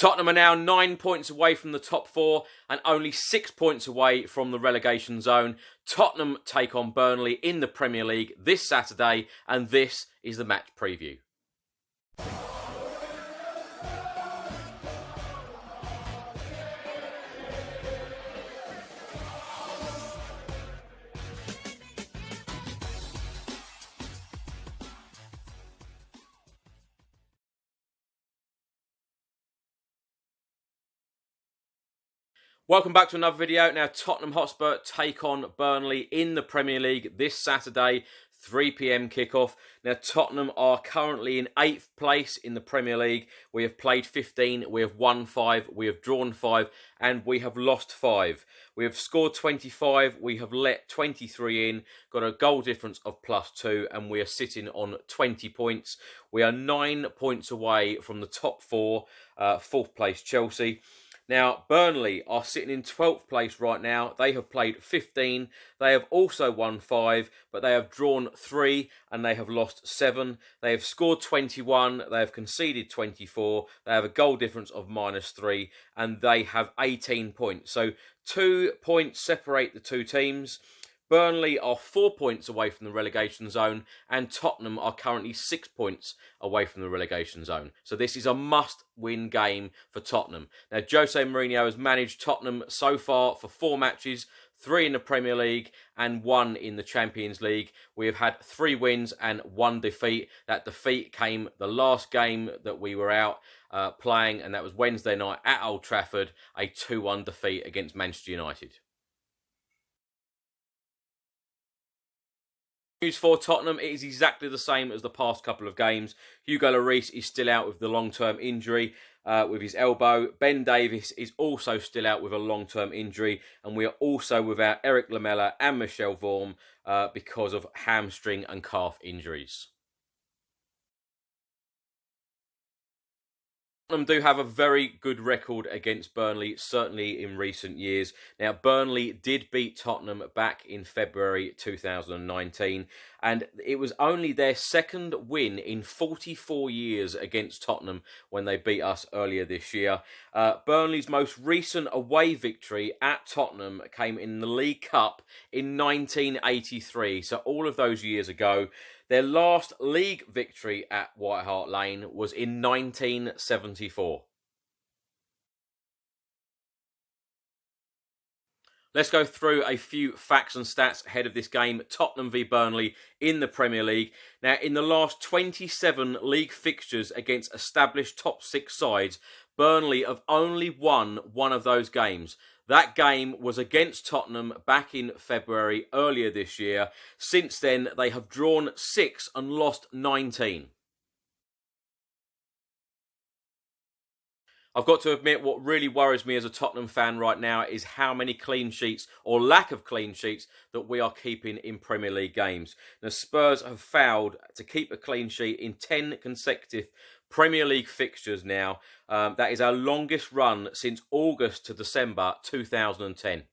Tottenham are now 9 points away from the top four and only 6 points away from the relegation zone. Tottenham take on Burnley in the Premier League this Saturday, and this is the match preview. Welcome back to another video. Now, Tottenham Hotspur take on Burnley in the Premier League this Saturday, 3 p.m. kickoff. Now, Tottenham are currently in 8th place in the Premier League. We have played 15, we have won 5, we have drawn 5, and we have lost 5. We have scored 25, we have let 23 in, got a goal difference of +2, and we are sitting on 20 points. We are 9 points away from the top 4, 4th place Chelsea. Now, Burnley are sitting in 12th place right now. They have played 15. They have also won 5, but they have drawn 3 and they have lost 7. They have scored 21. They have conceded 24. They have a goal difference of -3 and they have 18 points. So 2 points separate the two teams. Burnley are 4 points away from the relegation zone, and Tottenham are currently 6 points away from the relegation zone. So this is a must-win game for Tottenham. Now, Jose Mourinho has managed Tottenham so far for 4 matches, 3 in the Premier League and 1 in the Champions League. We have had 3 wins and 1 defeat. That defeat came the last game that we were out playing, and that was Wednesday night at Old Trafford, a 2-1 defeat against Manchester United. News for Tottenham, it is exactly the same as the past couple of games. Hugo Lloris is still out with the long-term injury with his elbow. Ben Davies is also still out with a long-term injury. And we are also without Eric Lamela and Michel Vorm because of hamstring and calf injuries. Tottenham do have a very good record against Burnley, certainly in recent years. Now, Burnley did beat Tottenham back in February 2019, and it was only their second win in 44 years against Tottenham when they beat us earlier this year. Burnley's most recent away victory at Tottenham came in the League Cup in 1983, so all of those years ago. Their last league victory at White Hart Lane was in 1974. Let's go through a few facts and stats ahead of this game, Tottenham v Burnley in the Premier League. Now, in the last 27 league fixtures against established top 6 sides, Burnley have only won one of those games. That game was against Tottenham back in February earlier this year. Since then, they have drawn 6 and lost 19. I've got to admit, what really worries me as a Tottenham fan right now is how many clean sheets, or lack of clean sheets, that we are keeping in Premier League games. Now, Spurs have failed to keep a clean sheet in 10 consecutive Premier League fixtures now. That is our longest run since August to December 2010.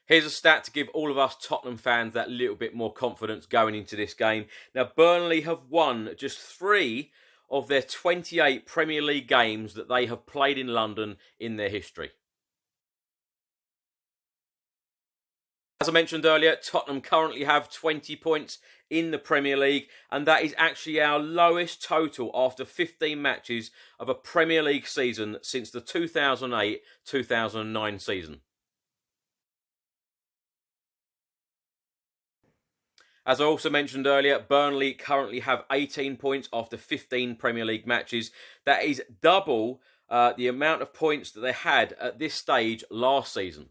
Here's a stat to give all of us Tottenham fans that little bit more confidence going into this game. Now, Burnley have won just 3 of their 28 Premier League games that they have played in London in their history. As I mentioned earlier, Tottenham currently have 20 points in the Premier League, and that is actually our lowest total after 15 matches of a Premier League season since the 2008-2009 season. As I also mentioned earlier, Burnley currently have 18 points after 15 Premier League matches. That is double the amount of points that they had at this stage last season.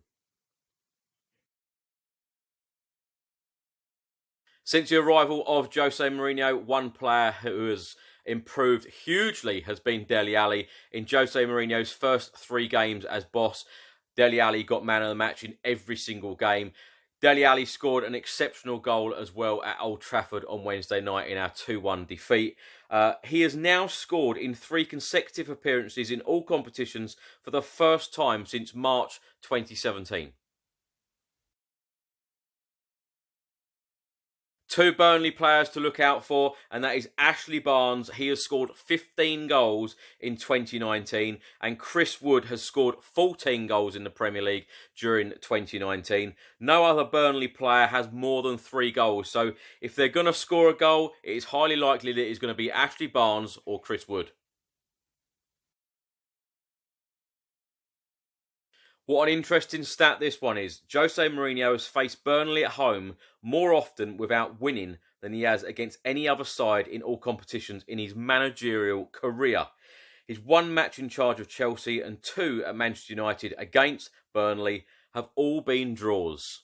Since the arrival of Jose Mourinho, one player who has improved hugely has been Dele Alli. In Jose Mourinho's first 3 games as boss, Dele Alli got man of the match in every single game. Dele Alli scored an exceptional goal as well at Old Trafford on Wednesday night in our 2-1 defeat. He has now scored in 3 consecutive appearances in all competitions for the first time since March 2017. Two Burnley players to look out for, and that is Ashley Barnes. He has scored 15 goals in 2019, and Chris Wood has scored 14 goals in the Premier League during 2019. No other Burnley player has more than 3 goals, so if they're going to score a goal, it is highly likely that it's going to be Ashley Barnes or Chris Wood. What an interesting stat this one is. Jose Mourinho has faced Burnley at home more often without winning than he has against any other side in all competitions in his managerial career. His 1 match in charge of Chelsea and 2 at Manchester United against Burnley have all been draws.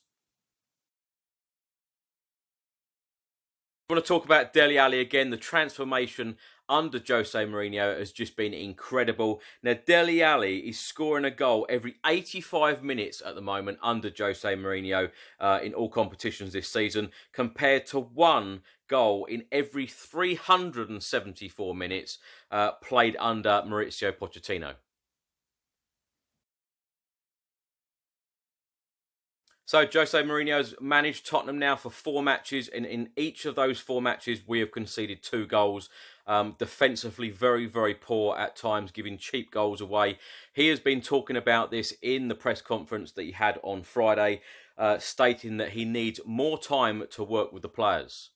I want to talk about Dele Alli again. The transformation under Jose Mourinho has just been incredible. Now, Dele Alli is scoring a goal every 85 minutes at the moment under Jose Mourinho in all competitions this season, compared to 1 goal in every 374 minutes played under Mauricio Pochettino. So Jose Mourinho has managed Tottenham now for 4 matches, and in each of those 4 matches we have conceded 2 goals. Defensively very, very poor at times, giving cheap goals away. He has been talking about this in the press conference that he had on Friday, stating that he needs more time to work with the players.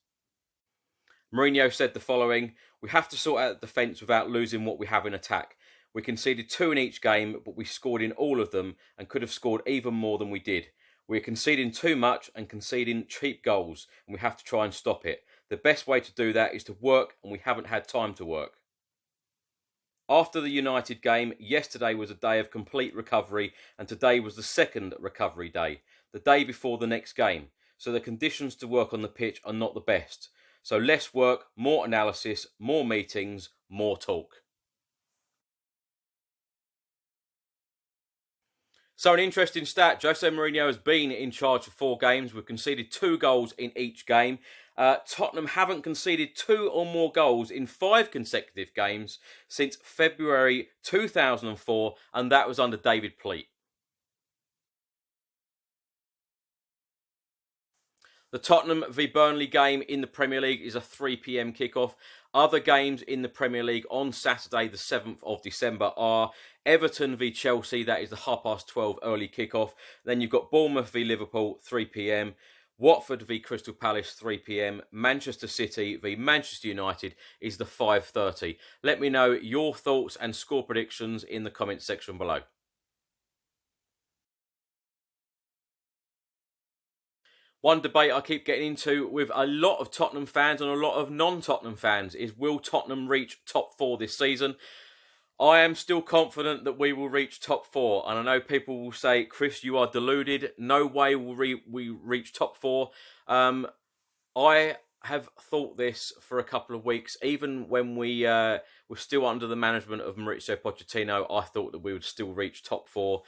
Mourinho said the following: "We have to sort out the defence without losing what we have in attack. We conceded 2 in each game, but we scored in all of them and could have scored even more than we did. We're conceding too much and conceding cheap goals, and we have to try and stop it. The best way to do that is to work, and we haven't had time to work." After the United game, yesterday was a day of complete recovery, and today was the second recovery day, the day before the next game. So the conditions to work on the pitch are not the best. So less work, more analysis, more meetings, more talk. So an interesting stat, Jose Mourinho has been in charge for 4 games. We've conceded 2 goals in each game. Tottenham haven't conceded 2 or more goals in 5 consecutive games since February 2004, and that was under David Pleat. The Tottenham v Burnley game in the Premier League is a 3 p.m. kickoff. Other games in the Premier League on Saturday, the 7th of December, are Everton v Chelsea. That is the 12:30 early kickoff. Then you've got Bournemouth v Liverpool, 3 p.m. Watford v Crystal Palace, 3 p.m. Manchester City v Manchester United is the 5:30. Let me know your thoughts and score predictions in the comments section below. One debate I keep getting into with a lot of Tottenham fans and a lot of non-Tottenham fans is, will Tottenham reach top 4 this season? I am still confident that we will reach top 4. And I know people will say, Chris, you are deluded. No way will we reach top 4. I have thought this for a couple of weeks. Even when we were still under the management of Mauricio Pochettino, I thought that we would still reach top 4.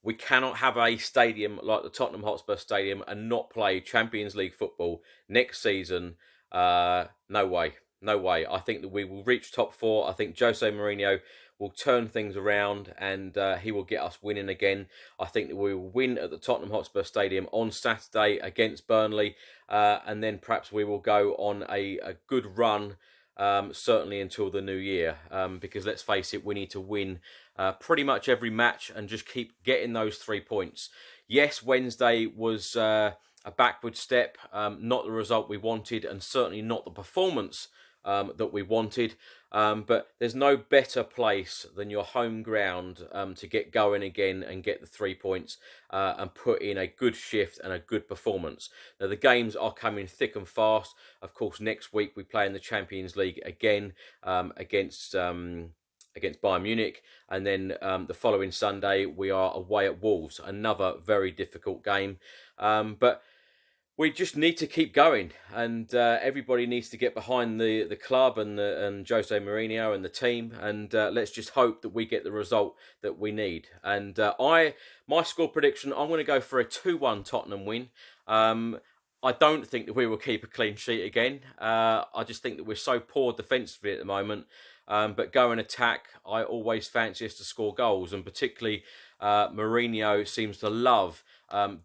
We cannot have a stadium like the Tottenham Hotspur Stadium and not play Champions League football next season. No way. No way. I think that we will reach top 4. I think Jose Mourinho will turn things around and he will get us winning again. I think that we will win at the Tottenham Hotspur Stadium on Saturday against Burnley. And then perhaps we will go on a good run, certainly until the new year. Because let's face it, we need to win pretty much every match and just keep getting those 3 points. Yes, Wednesday was a backward step, not the result we wanted, and certainly not the performance that we wanted. But there's no better place than your home ground to get going again and get the 3 points and put in a good shift and a good performance. Now, the games are coming thick and fast. Of course, next week we play in the Champions League again against Bayern Munich, and then the following Sunday we are away at Wolves, another very difficult game. But we just need to keep going, and everybody needs to get behind the club and Jose Mourinho and the team, and let's just hope that we get the result that we need. And my score prediction, I'm going to go for a 2-1 Tottenham win. I don't think that we will keep a clean sheet again. I just think that we're so poor defensively at the moment. But go and attack, I always fancy us to score goals, and particularly Mourinho seems to love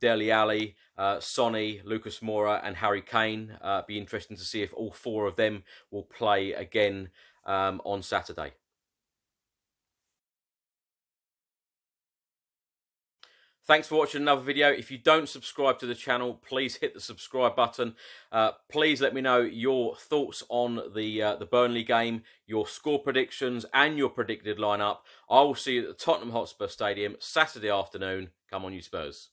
Dele Alli, Sonny, Lucas Moura and Harry Kane. Be interesting to see if all four of them will play again on Saturday. Thanks for watching another video. If you don't subscribe to the channel, please hit the subscribe button. Please let me know your thoughts on the Burnley game, your score predictions and your predicted lineup. I will see you at the Tottenham Hotspur Stadium Saturday afternoon. Come on, you Spurs.